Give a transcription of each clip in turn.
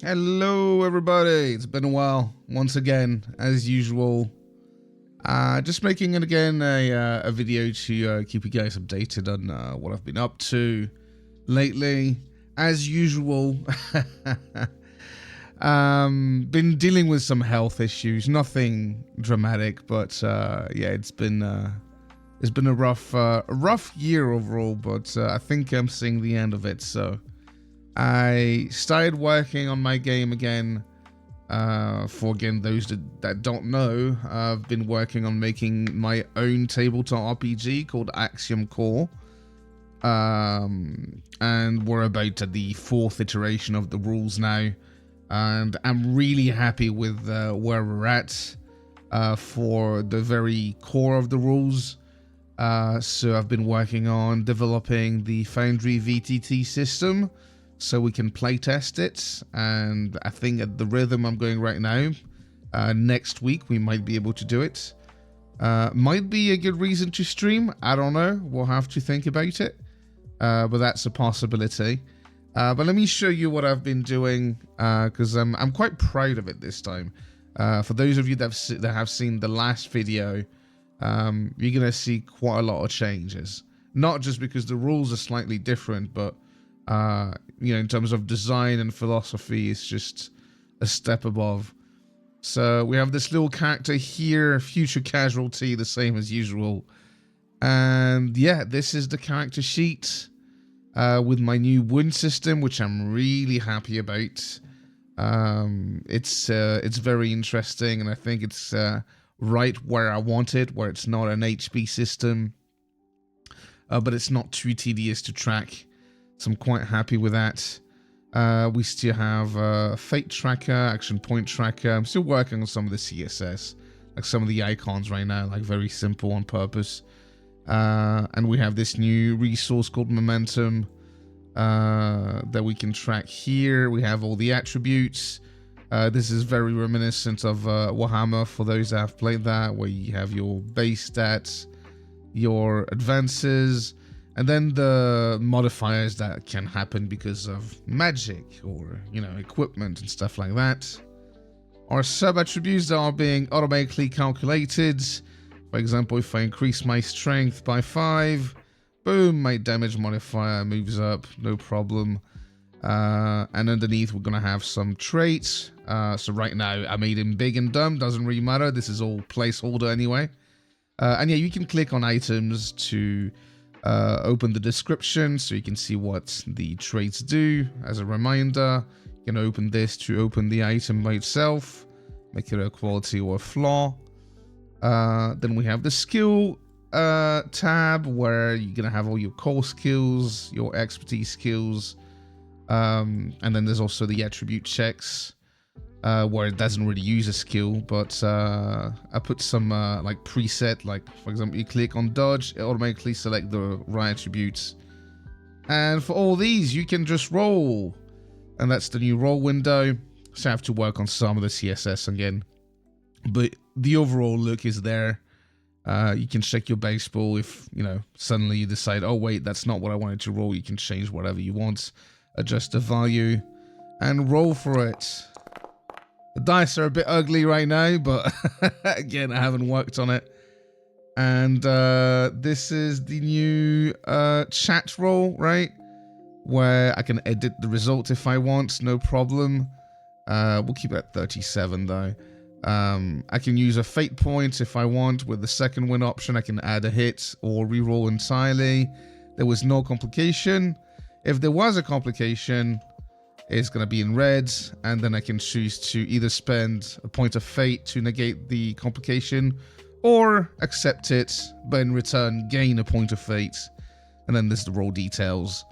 Hello everybody, it's been a while once again as usual. Just making it again a video to keep you guys updated on what I've been up to lately. As usual, been dealing with some health issues, nothing dramatic, but yeah, it's been a rough year overall, but I think I'm seeing the end of it. So I started working on my game again. For again those that don't know, I've been working on making my own tabletop RPG called Axiom Core. And we're about at the 4th iteration of the rules now, and I'm really happy with where we're at for the very core of the rules. So I've been working on developing the Foundry VTT system so we can playtest it, and I think at the rhythm I'm going right now, next week we might be able to do it. Might be a good reason to stream, I don't know, we'll have to think about it, but that's a possibility. But let me show you what I've been doing, because I'm quite proud of it this time. For those of you that have seen the last video, you're gonna see quite a lot of changes. Not just because the rules are slightly different, but you know, in terms of design and philosophy, it's just a step above. So we have this little character here, Future Casualty, the same as usual. And yeah, this is the character sheet with my new wound system, which I'm really happy about. It's very interesting, and I think it's right where I want it, where it's not an HP system, but it's not too tedious to track. So I'm quite happy with that. We still have Fate Tracker, Action Point Tracker. I'm still working on some of the CSS, like some of the icons right now, like very simple on purpose. And we have this new resource called Momentum that we can track here. We have all the attributes. This is very reminiscent of Warhammer, for those that have played that, where you have your base stats, your advances, and then the modifiers that can happen because of magic or, you know, equipment and stuff like that. Our sub-attributes that are being automatically calculated. For example, if I increase my strength by 5, boom, my damage modifier moves up, no problem. And underneath we're going to have some traits. So right now I made him big and dumb, doesn't really matter. This is all placeholder anyway. And yeah, you can click on items to open the description so you can see what the traits do. As a reminder, you can open this to open the item by itself, make it a quality or a flaw. Then we have the skill tab, where you're gonna have all your core skills, your expertise skills, and then there's also the attribute checks, where it doesn't really use a skill, but I put some like preset, like for example, you click on dodge, it automatically select the right attributes. And for all these, you can just roll, and that's the new roll window. So I have to work on some of the CSS again, but the overall look is there. You can check your baseball if, you know, suddenly you decide, oh wait, that's not what I wanted to roll. You can change whatever you want, adjust the value, and roll for it. The dice are a bit ugly right now, but again, I haven't worked on it. And this is the new chat roll, right? Where I can edit the result if I want, no problem. We'll keep it at 37 though. I can use a fate point if I want. With the second win option, I can add a hit or reroll entirely. There was no complication. If there was a complication, it's going to be in red, and then I can choose to either spend a point of fate to negate the complication, or accept it, but in return gain a point of fate. And then there's the roll details,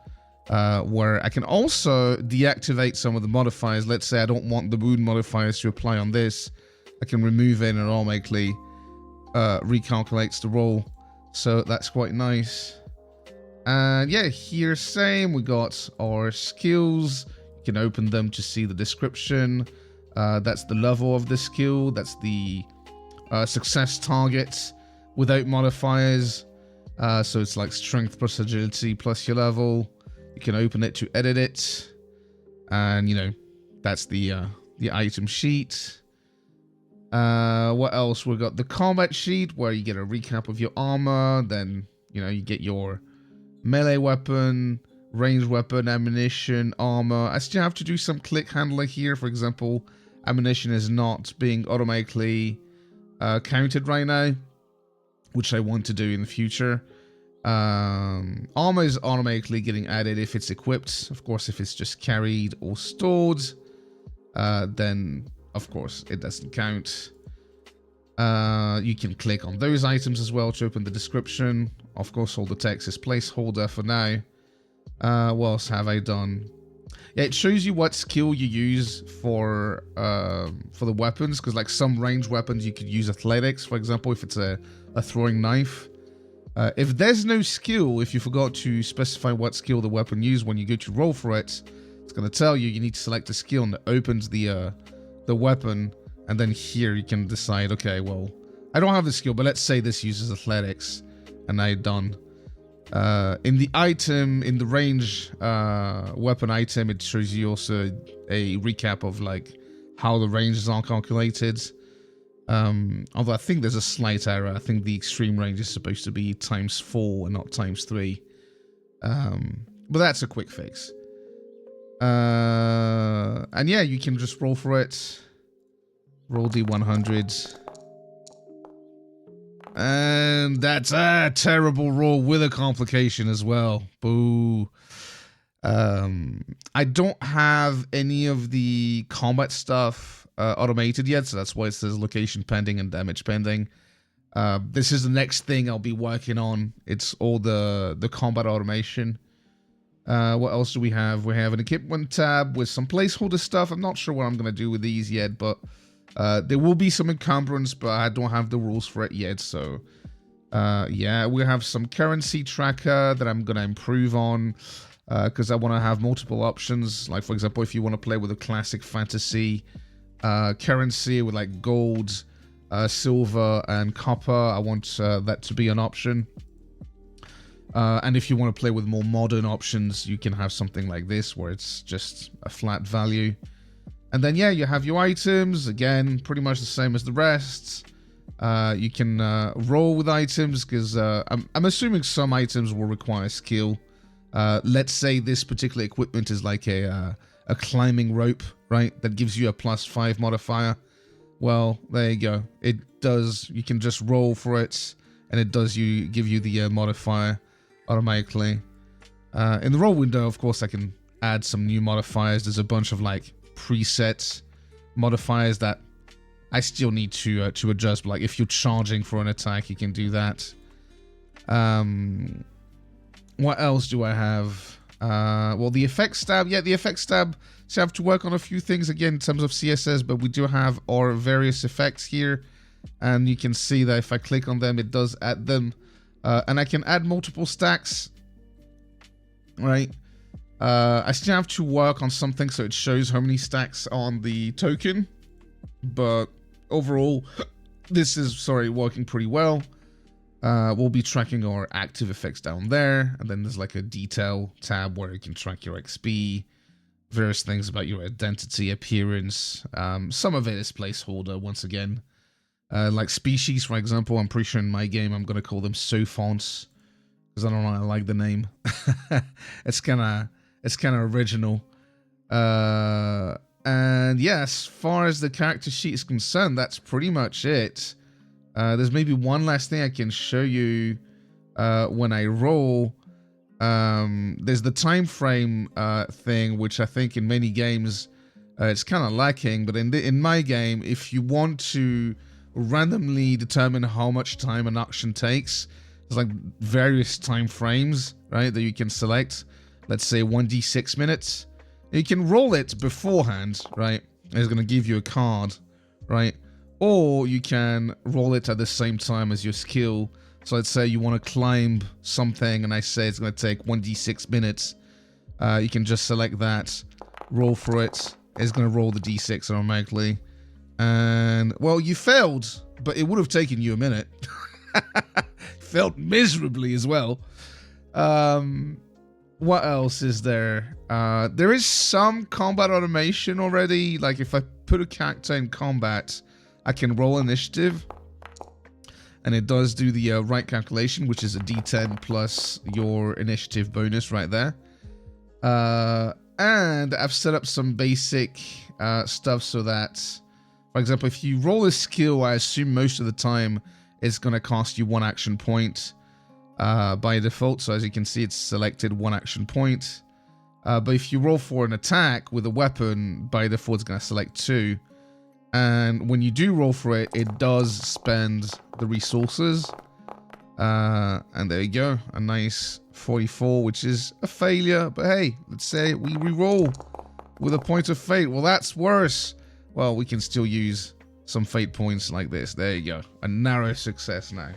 where I can also deactivate some of the modifiers. Let's say I don't want the wound modifiers to apply on this. I can remove it and it automatically recalculates the roll. So that's quite nice. And yeah, here same, we got our skills. You can open them to see the description. That's the level of the skill. That's the success target without modifiers. So it's like strength plus agility plus your level. You can open it to edit it. And, you know, That's the item sheet. What else? We got the combat sheet where you get a recap of your armor. Then, you know, you get your melee weapon, ranged weapon, ammunition, armor. I still have to do some click handling here. For example, ammunition is not being automatically counted right now, which I want to do in the future. Armor is automatically getting added if it's equipped. Of course, if it's just carried or stored, then of course it doesn't count. You can click on those items as well to open the description. Of course, all the text is placeholder for now. What else have I done? Yeah, it shows you what skill you use for the weapons, because like some ranged weapons you could use athletics, for example, if it's a throwing knife. If there's no skill, if you forgot to specify what skill the weapon used when you go to roll for it, it's going to tell you need to select a skill, and it opens the weapon, and then here you can decide, okay, well, I don't have the skill, but let's say this uses athletics, and I done. In the item, in the range weapon item, it shows you also a recap of like how the ranges are calculated. Although I think there's a slight error. I think the extreme range is supposed to be ×4 and not ×3. But that's a quick fix. And yeah, you can just roll for it. Roll D100. And that's a terrible roll with a complication as well. Boo. I don't have any of the combat stuff automated yet, so that's why it says location pending and damage pending. This is the next thing I'll be working on. It's all the combat automation. What else do we have? We have an equipment tab with some placeholder stuff. I'm not sure what I'm going to do with these yet, but there will be some encumbrance, but I don't have the rules for it yet. So yeah, we have some currency tracker that I'm going to improve on, because I want to have multiple options. Like, for example, if you want to play with a classic fantasy currency with like gold, silver, and copper, I want that to be an option. And if you want to play with more modern options, you can have something like this where it's just a flat value. And then, yeah, you have your items. Again, pretty much the same as the rest. You can roll with items because I'm assuming some items will require skill. Let's say this particular equipment is like a climbing rope, right? That gives you a +5 modifier. Well, there you go. It does. You can just roll for it, and it does give you the modifier automatically. In the roll window, of course, I can add some new modifiers. There's a bunch of like preset modifiers that I still need to adjust. Like if you're charging for an attack, you can do that. What else do I have? Well, the effects tab. Yeah, the effects tab. So I have to work on a few things again in terms of CSS, but we do have our various effects here, and you can see that if I click on them, it does add them. And I can add multiple stacks, right? I still have to work on something so it shows how many stacks on the token, but overall, this is, working pretty well. We'll be tracking our active effects down there, and then there's like a detail tab where you can track your XP, various things about your identity, appearance. Some of it is placeholder, once again. Like species, for example, I'm pretty sure in my game I'm gonna call them Sophonts, because I don't know, I like the name. It's kind of original. And yeah, as far as the character sheet is concerned, that's pretty much it. There's maybe one last thing I can show you when I roll. There's the time frame thing, which I think in many games it's kind of lacking. But in my game, if you want to randomly determine how much time an action takes, there's like various time frames, right, that you can select. Let's say 1d6 minutes. You can roll it beforehand, right? It's going to give you a card, right? Or you can roll it at the same time as your skill. So let's say you want to climb something, and I say it's going to take 1d6 minutes. You can just select that, roll for it. It's going to roll the d6 automatically. And, well, you failed, but it would have taken you a minute. Failed miserably as well. what else is there? There is some combat automation already. Like if I put a character in combat, I can roll initiative. And it does do the right calculation, which is a D10 plus your initiative bonus right there. And I've set up some basic stuff so that, for example, if you roll a skill, I assume most of the time it's going to cost you 1 action point by default. So as you can see, it's selected 1 action point. But if you roll for an attack with a weapon, by default, it's going to select 2. And when you do roll for it, it does spend the resources. And there you go. A nice 44, which is a failure. But hey, let's say we re-roll with a point of fate. Well, that's worse. Well, we can still use some fate points like this. There you go. A narrow success now.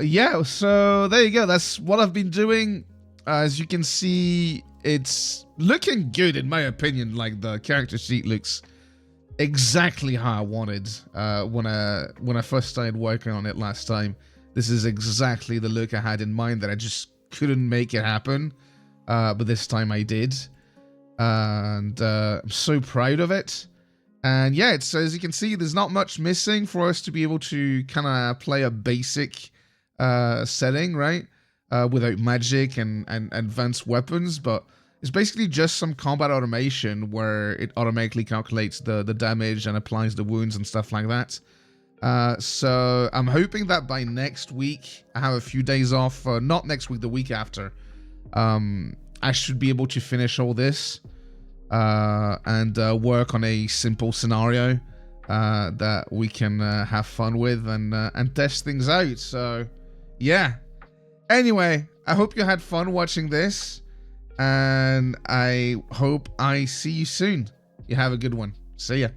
Yeah, so there you go. That's what I've been doing. As you can see, it's looking good in my opinion. Like the character sheet looks exactly how I wanted when I first started working on it last time. This is exactly the look I had in mind that I just couldn't make it happen, but this time I did, and I'm so proud of it. And yeah, it's, as you can see, there's not much missing for us to be able to kind of play a basic setting, right, without magic and advanced weapons, but it's basically just some combat automation where it automatically calculates the damage and applies the wounds and stuff like that. So I'm hoping that by next week, I have a few days off, not next week, the week after, I should be able to finish all this and work on a simple scenario that we can have fun with and test things out. So yeah. Anyway, I hope you had fun watching this. And I hope I see you soon. You have a good one. See ya.